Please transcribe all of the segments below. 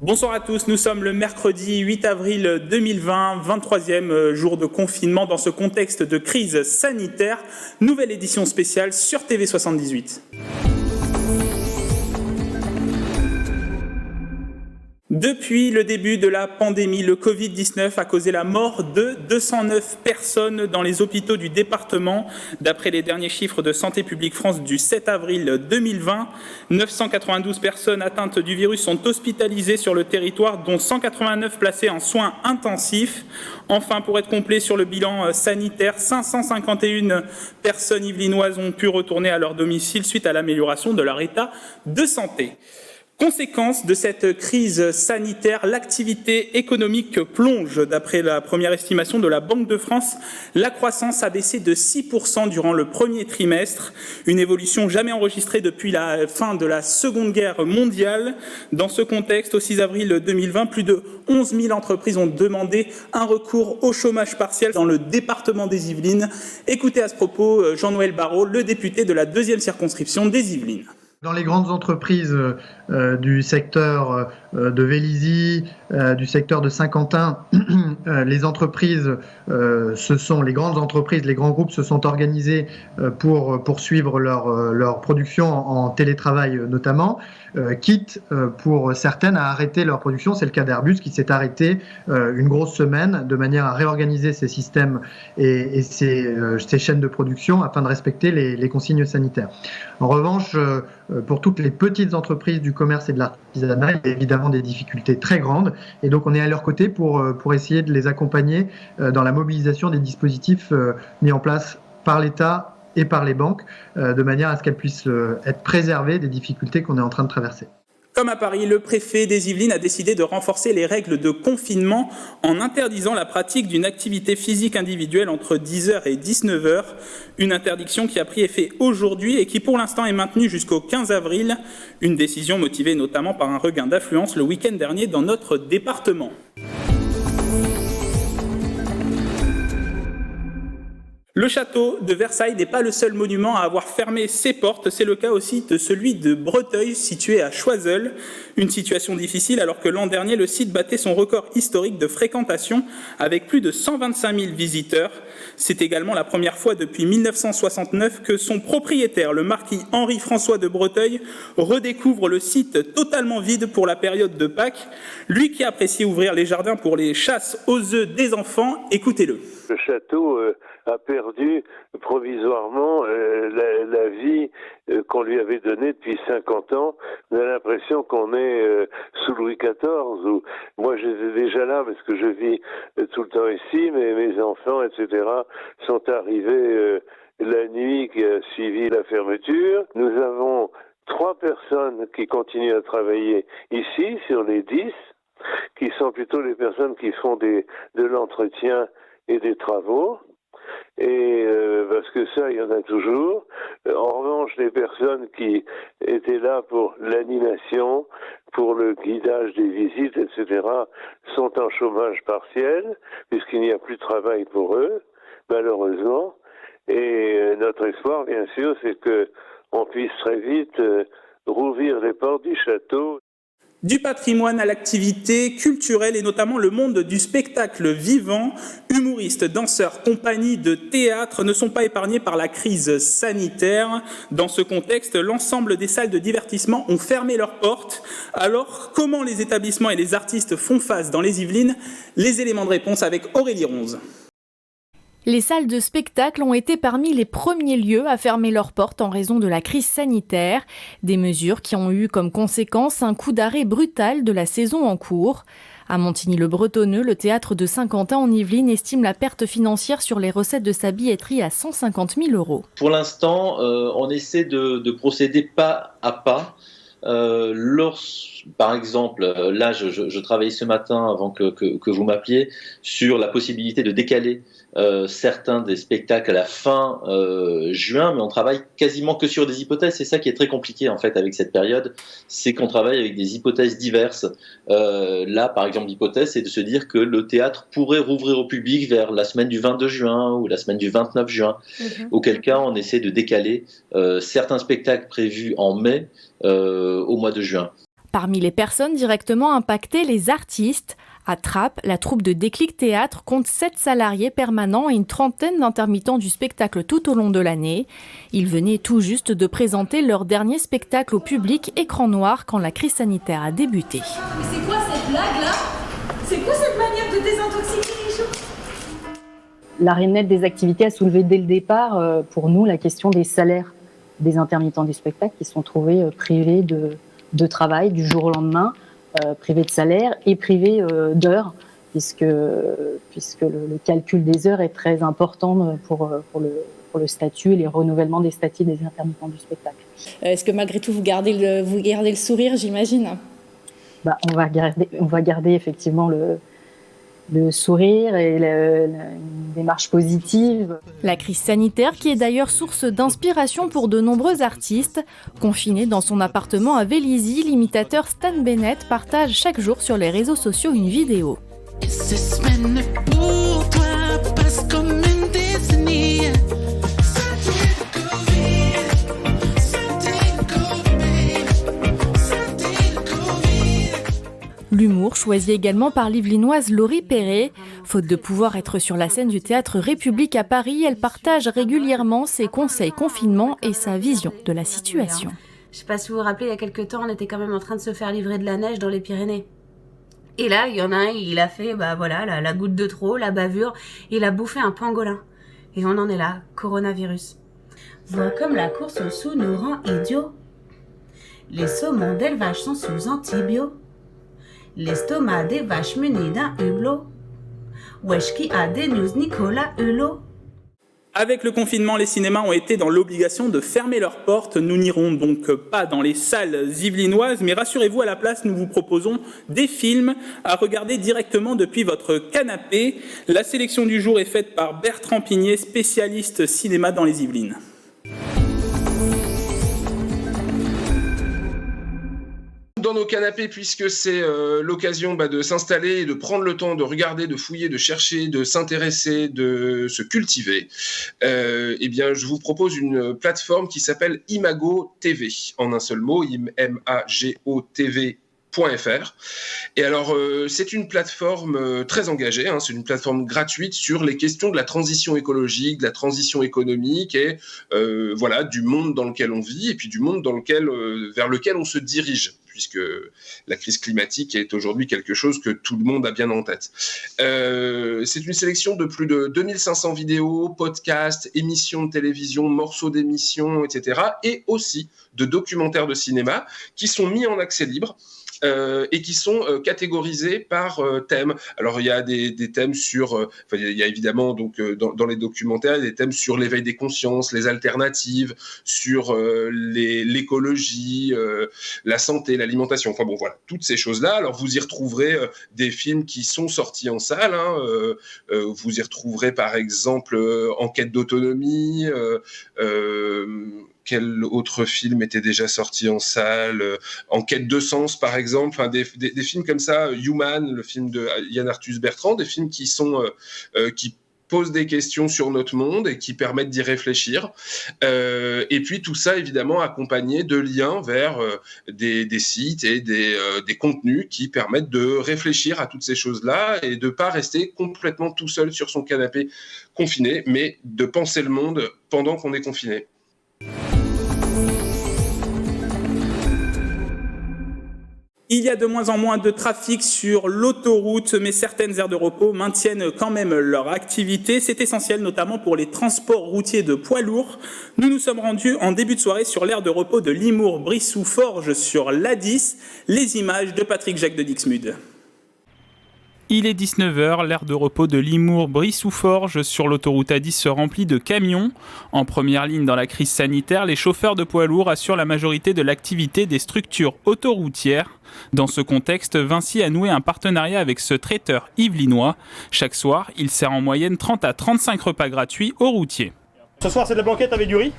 Bonsoir à tous, nous sommes le mercredi 8 avril 2020, 23e jour de confinement dans ce contexte de crise sanitaire. Nouvelle édition spéciale sur TV78. Depuis le début de la pandémie, le Covid-19 a causé la mort de 209 personnes dans les hôpitaux du département. D'après les derniers chiffres de Santé publique France du 7 avril 2020, 992 personnes atteintes du virus sont hospitalisées sur le territoire, dont 189 placées en soins intensifs. Enfin, pour être complet sur le bilan sanitaire, 551 personnes yvelinoises ont pu retourner à leur domicile suite à l'amélioration de leur état de santé. Conséquence de cette crise sanitaire, l'activité économique plonge. D'après la première estimation de la Banque de France, la croissance a baissé de 6% durant le premier trimestre, une évolution jamais enregistrée depuis la fin de la Seconde Guerre mondiale. Dans ce contexte, au 6 avril 2020, plus de 11 000 entreprises ont demandé un recours au chômage partiel dans le département des Yvelines. Écoutez à ce propos Jean-Noël Barrot, le député de la 2e circonscription des Yvelines. Dans les grandes entreprises du secteur de Vélizy, du secteur de Saint-Quentin, les entreprises, ce sont les grandes entreprises, les grands groupes se sont organisés pour poursuivre leur production en télétravail notamment, quitte pour certaines à arrêter leur production. C'est le cas d'Airbus qui s'est arrêté une grosse semaine de manière à réorganiser ses systèmes et ses chaînes de production afin de respecter les consignes sanitaires. En revanche, pour toutes les petites entreprises du commerce et de l'artisanat, il y a évidemment des difficultés très grandes et donc on est à leur côté pour essayer de les accompagner dans la mobilisation des dispositifs mis en place par l'État et par les banques de manière à ce qu'elles puissent être préservées des difficultés qu'on est en train de traverser. Comme à Paris, le préfet des Yvelines a décidé de renforcer les règles de confinement en interdisant la pratique d'une activité physique individuelle entre 10h et 19h. Une interdiction qui a pris effet aujourd'hui et qui pour l'instant est maintenue jusqu'au 15 avril. Une décision motivée notamment par un regain d'affluence le week-end dernier dans notre département. Le château de Versailles n'est pas le seul monument à avoir fermé ses portes, c'est le cas aussi de celui de Breteuil, situé à Choiseul. Une situation difficile alors que l'an dernier, le site battait son record historique de fréquentation avec plus de 125 000 visiteurs. C'est également la première fois depuis 1969 que son propriétaire, le marquis Henri-François de Breteuil, redécouvre le site totalement vide pour la période de Pâques. Lui qui appréciait ouvrir les jardins pour les chasses aux œufs des enfants, écoutez-le. Le château a perdu provisoirement la vie qu'on lui avait donnée depuis 50 ans. On a l'impression qu'on est sous Louis XIV. Où moi, j'étais déjà là parce que je vis tout le temps ici, mais mes enfants, etc., sont arrivés la nuit qui a suivi la fermeture. Nous avons 3 personnes qui continuent à travailler ici, sur les 10, qui sont plutôt les personnes qui font de l'entretien et des travaux. Et parce que ça, il y en a toujours. En revanche, les personnes qui étaient là pour l'animation, pour le guidage des visites, etc., sont en chômage partiel, puisqu'il n'y a plus de travail pour eux, malheureusement. Et notre espoir, bien sûr, c'est qu'on puisse très vite rouvrir les portes du château. Du patrimoine à l'activité culturelle et notamment le monde du spectacle vivant, humoristes, danseurs, compagnies de théâtre ne sont pas épargnés par la crise sanitaire. Dans ce contexte, l'ensemble des salles de divertissement ont fermé leurs portes. Alors, comment les établissements et les artistes font face dans les Yvelines ? Les éléments de réponse avec Aurélie Ronze. Les salles de spectacle ont été parmi les premiers lieux à fermer leurs portes en raison de la crise sanitaire. Des mesures qui ont eu comme conséquence un coup d'arrêt brutal de la saison en cours. À Montigny-le-Bretonneux, le théâtre de Saint-Quentin en Yvelines estime la perte financière sur les recettes de sa billetterie à 150 000 €. Pour l'instant, on essaie de procéder pas à pas. Par exemple, là, je travaillais ce matin avant que vous m'appeliez sur la possibilité de décaler certains des spectacles à la fin juin, mais on travaille quasiment que sur des hypothèses. C'est ça qui est très compliqué en fait avec cette période, c'est qu'on travaille avec des hypothèses diverses. Là, par exemple, l'hypothèse, c'est de se dire que le théâtre pourrait rouvrir au public vers la semaine du 22 juin ou la semaine du 29 juin, auquel cas on essaie de décaler certains spectacles prévus en mai au mois de juin. Parmi les personnes directement impactées, les artistes. À Trappes, la troupe de Déclic Théâtre compte 7 salariés permanents et une trentaine d'intermittents du spectacle tout au long de l'année. Ils venaient tout juste de présenter leur dernier spectacle au public écran noir quand la crise sanitaire a débuté. Mais c'est quoi cette blague là? C'est quoi cette manière de désintoxiquer les gens? L'arrêt net des activités a soulevé dès le départ, pour nous, la question des salaires des intermittents du spectacle qui se sont trouvés privés de travail du jour au lendemain. Privé de salaire et privé d'heures, puisque le calcul des heures est très important pour le statut et les renouvellements des statuts des intermittents du spectacle. Est-ce que malgré tout vous gardez le sourire, j'imagine? On va garder effectivement le sourire et une démarche positive. La crise sanitaire qui est d'ailleurs source d'inspiration pour de nombreux artistes. Confiné dans son appartement à Vélizy, l'imitateur Stan Bennett partage chaque jour sur les réseaux sociaux une vidéo. L'humour choisi également par l'Yvelinoise Laurie Perret. Faute de pouvoir être sur la scène du Théâtre République à Paris, elle partage régulièrement ses conseils confinement et sa vision de la situation. Je sais pas si vous vous rappelez, il y a quelques temps, on était quand même en train de se faire livrer de la neige dans les Pyrénées. Et là, il y en a un, il a fait, la goutte de trop, la bavure, il a bouffé un pangolin. Et on en est là, coronavirus. Vois comme la course au sous nous rend idiots. Les saumons d'élevage sont sous antibio. L'estomac des vaches munies d'un hublot. Wesh qui a des news Nicolas Hulot. Avec le confinement, les cinémas ont été dans l'obligation de fermer leurs portes. Nous n'irons donc pas dans les salles yvelinoises, mais rassurez-vous, à la place, nous vous proposons des films à regarder directement depuis votre canapé. La sélection du jour est faite par Bertrand Pignet, spécialiste cinéma dans les Yvelines. Dans nos canapés, puisque c'est l'occasion de s'installer et de prendre le temps de regarder, de fouiller, de chercher, de s'intéresser, de se cultiver, je vous propose une plateforme qui s'appelle Imago TV, en un seul mot, IMAGOTV.fr. Et alors, c'est une plateforme très engagée, c'est une plateforme gratuite sur les questions de la transition écologique, de la transition économique et du monde dans lequel on vit et puis du monde vers lequel on se dirige, puisque la crise climatique est aujourd'hui quelque chose que tout le monde a bien en tête. C'est une sélection de plus de 2500 vidéos, podcasts, émissions de télévision, morceaux d'émissions, etc. et aussi de documentaires de cinéma qui sont mis en accès libre. Et qui sont catégorisés par thème. Alors il y a des thèmes sur, il y a évidemment donc dans les documentaires des thèmes sur l'éveil des consciences, les alternatives, sur l'écologie, la santé, l'alimentation. Enfin bon voilà, toutes ces choses-là. Alors vous y retrouverez des films qui sont sortis en salle. Vous y retrouverez par exemple Enquête d'autonomie. Quel autre film était déjà sorti en salle? Enquête de sens, par exemple. Enfin, des films comme ça, Human, le film de Yann Arthus Bertrand, des films qui posent des questions sur notre monde et qui permettent d'y réfléchir. Et puis tout ça, évidemment, accompagné de liens vers des sites et des contenus qui permettent de réfléchir à toutes ces choses-là et de ne pas rester complètement tout seul sur son canapé confiné, mais de penser le monde pendant qu'on est confiné. Il y a de moins en moins de trafic sur l'autoroute, mais certaines aires de repos maintiennent quand même leur activité. C'est essentiel, notamment pour les transports routiers de poids lourds. Nous nous sommes rendus en début de soirée sur l'aire de repos de Limours-Brissou-Forges sur l'A10. Les images de Patrick Jacques de Dixmude. Il est 19h, l'aire de repos de Limours-Brissou-Forges sur l'autoroute A10 se remplit de camions. En première ligne dans la crise sanitaire, les chauffeurs de poids lourds assurent la majorité de l'activité des structures autoroutières. Dans ce contexte, Vinci a noué un partenariat avec ce traiteur yvelinois. Chaque soir, il sert en moyenne 30 à 35 repas gratuits aux routiers. Ce soir, c'est de la blanquette avec du riz.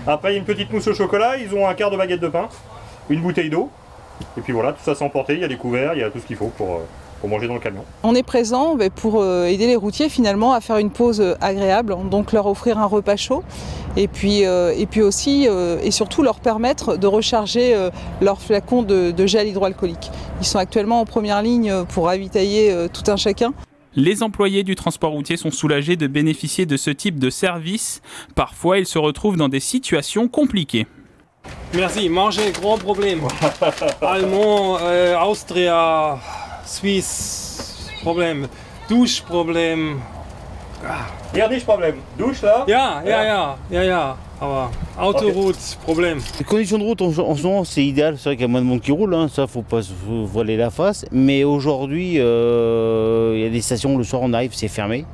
Après, il y a une petite mousse au chocolat, ils ont un quart de baguette de pain, une bouteille d'eau. Et puis voilà, tout ça c'est emporté, il y a des couverts, il y a tout ce qu'il faut pour pour manger dans le camion. On est présent pour aider les routiers finalement à faire une pause agréable, donc leur offrir un repas chaud et puis aussi et surtout leur permettre de recharger leurs flacons de gel hydroalcoolique. Ils sont actuellement en première ligne pour ravitailler tout un chacun. Les employés du transport routier sont soulagés de bénéficier de ce type de service. Parfois, ils se retrouvent dans des situations compliquées. Merci, manger, gros problème. Allemand, Austria, Suisse, problème. Douche, problème. Hier nicht Problem. Douche là? Ja. Aber Autoroute, problème. Les conditions de route en ce moment c'est idéal, c'est vrai qu'il y a moins de monde qui roule, ça faut pas se voiler la face. Mais aujourd'hui, il y a des stations où le soir on arrive, c'est fermé.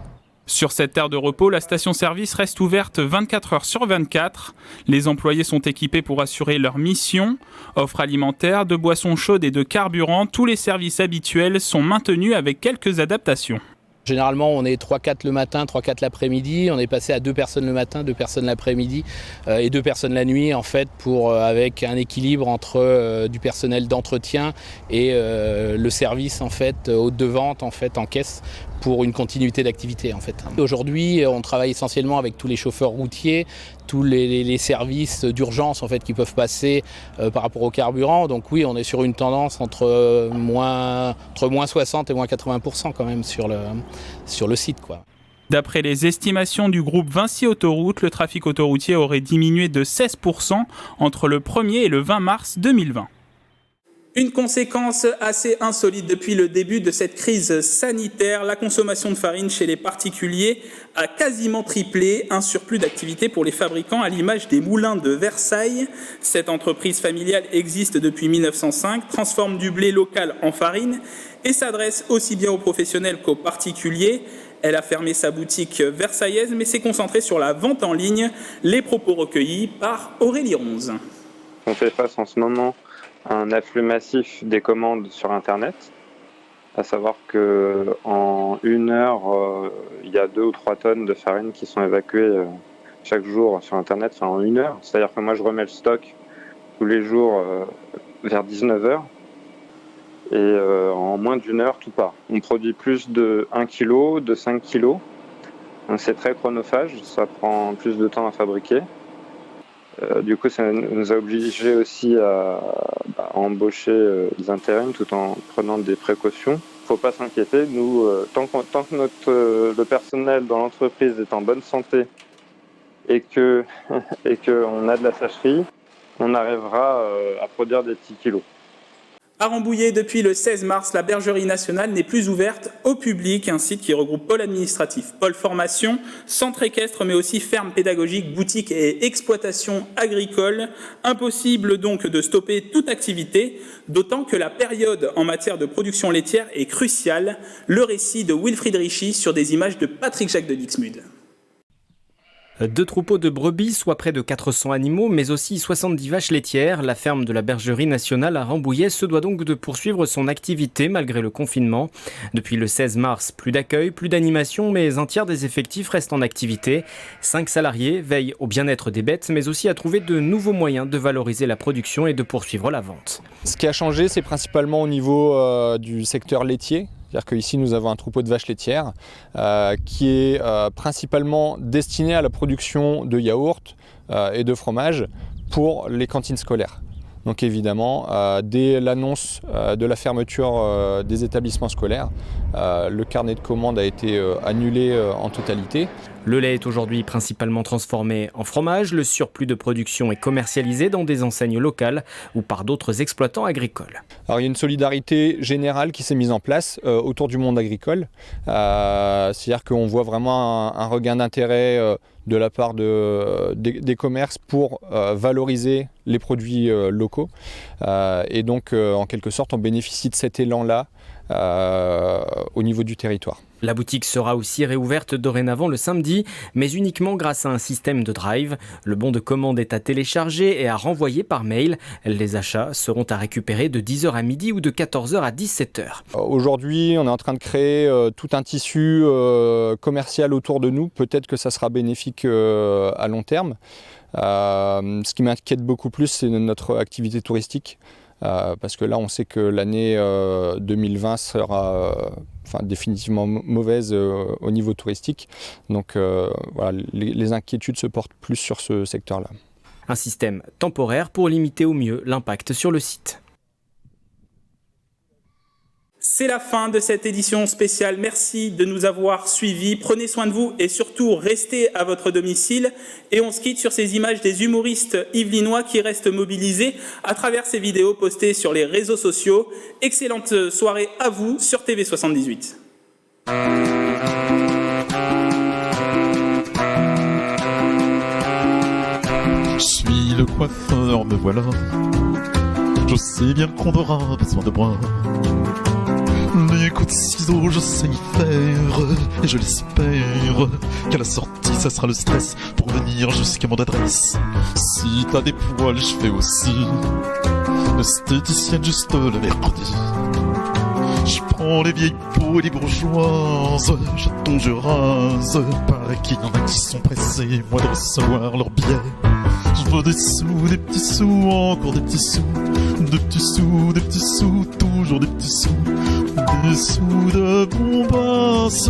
Sur cette aire de repos, la station-service reste ouverte 24 heures sur 24. Les employés sont équipés pour assurer leur mission. Offre alimentaire, de boissons chaudes et de carburant, tous les services habituels sont maintenus avec quelques adaptations. Généralement, on est 3-4 le matin, 3-4 l'après-midi. On est passé à 2 personnes le matin, 2 personnes l'après-midi et 2 personnes la nuit, en fait, avec un équilibre entre du personnel d'entretien et le service, en fait, hôte de vente, en fait, en caisse, pour une continuité d'activité, en fait. Aujourd'hui, on travaille essentiellement avec tous les chauffeurs routiers, tous les services d'urgence, en fait, qui peuvent passer par rapport au carburant. Donc oui, on est sur une tendance entre moins 60 et moins 80% quand même sur le site, quoi. D'après les estimations du groupe Vinci Autoroute, le trafic autoroutier aurait diminué de 16% entre le 1er et le 20 mars 2020. Une conséquence assez insolite depuis le début de cette crise sanitaire, la consommation de farine chez les particuliers a quasiment triplé, un surplus d'activité pour les fabricants à l'image des moulins de Versailles. Cette entreprise familiale existe depuis 1905, transforme du blé local en farine et s'adresse aussi bien aux professionnels qu'aux particuliers. Elle a fermé sa boutique versaillaise mais s'est concentrée sur la vente en ligne. Les propos recueillis par Aurélie Ronze. On fait face en ce moment un afflux massif des commandes sur Internet, à savoir qu'en 1 heure, il y a 2 ou 3 tonnes de farine qui sont évacuées chaque jour sur Internet, en 1 heure. C'est-à-dire que moi, je remets le stock tous les jours vers 19h et en moins d'1 heure, tout part. On produit plus de 1 kg, de 5 kg, donc c'est très chronophage, ça prend plus de temps à fabriquer. Du coup, ça nous a obligés aussi à embaucher des intérims tout en prenant des précautions. Faut pas s'inquiéter, nous, tant que le personnel dans l'entreprise est en bonne santé et qu'on a de la sacherie, on arrivera à produire des petits kilos. À Rambouillet, depuis le 16 mars, la Bergerie nationale n'est plus ouverte au public, un site qui regroupe pôle administratif, pôle formation, centre équestre, mais aussi ferme pédagogique, boutique et exploitation agricole. Impossible donc de stopper toute activité, d'autant que la période en matière de production laitière est cruciale. Le récit de Wilfried Richy sur des images de Patrick Jacques de Dixmude. 2 troupeaux de brebis, soit près de 400 animaux, mais aussi 70 vaches laitières. La ferme de la Bergerie nationale à Rambouillet se doit donc de poursuivre son activité malgré le confinement. Depuis le 16 mars, plus d'accueil, plus d'animation, mais un tiers des effectifs restent en activité. 5 salariés veillent au bien-être des bêtes, mais aussi à trouver de nouveaux moyens de valoriser la production et de poursuivre la vente. Ce qui a changé, c'est principalement au niveau du secteur laitier. C'est-à-dire qu'ici, nous avons un troupeau de vaches laitières qui est principalement destiné à la production de yaourts et de fromage pour les cantines scolaires. Donc évidemment, dès l'annonce de la fermeture des établissements scolaires, le carnet de commandes a été annulé en totalité. Le lait est aujourd'hui principalement transformé en fromage. Le surplus de production est commercialisé dans des enseignes locales ou par d'autres exploitants agricoles. Alors, il y a une solidarité générale qui s'est mise en place autour du monde agricole. C'est-à-dire qu'on voit vraiment un regain d'intérêt de la part des commerces pour valoriser les produits locaux. Et donc, en quelque sorte, on bénéficie de cet élan-là au niveau du territoire. La boutique sera aussi réouverte dorénavant le samedi, mais uniquement grâce à un système de drive. Le bon de commande est à télécharger et à renvoyer par mail. Les achats seront à récupérer de 10h à midi ou de 14h à 17h. Aujourd'hui, on est en train de créer tout un tissu commercial autour de nous. Peut-être que ça sera bénéfique à long terme. Ce qui m'inquiète beaucoup plus, c'est notre activité touristique. parce que là on sait que l'année 2020 sera définitivement mauvaise au niveau touristique. Donc voilà, les inquiétudes se portent plus sur ce secteur-là. Un système temporaire pour limiter au mieux l'impact sur le site. C'est la fin de cette édition spéciale. Merci de nous avoir suivis. Prenez soin de vous et surtout restez à votre domicile. Et on se quitte sur ces images des humoristes yvelinois qui restent mobilisés à travers ces vidéos postées sur les réseaux sociaux. Excellente soirée à vous sur TV78. Je suis le coiffeur, me voilà. Je sais bien qu'on aura besoin de moi. Les coups de ciseaux, je sais y faire. Et je l'espère qu'à la sortie, ça sera le stress pour venir jusqu'à mon adresse. Si t'as des poils, je fais aussi l'esthéticienne juste le mercredi. Je prends les vieilles peaux et les bourgeoises, j'attends, je rase. Paraît qu'il y en a qui sont pressés, moi, de recevoir leur billet. Je veux des sous, des petits sous, encore des petits sous, des petits sous, des petits sous, toujours des petits sous. Des sous de bombasse,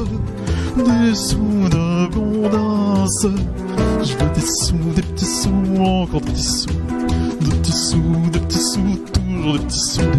des sous de bondasse. Je veux des sous, des petits sous, encore des petits sous, des petits sous, des petits sous, toujours des petits sous.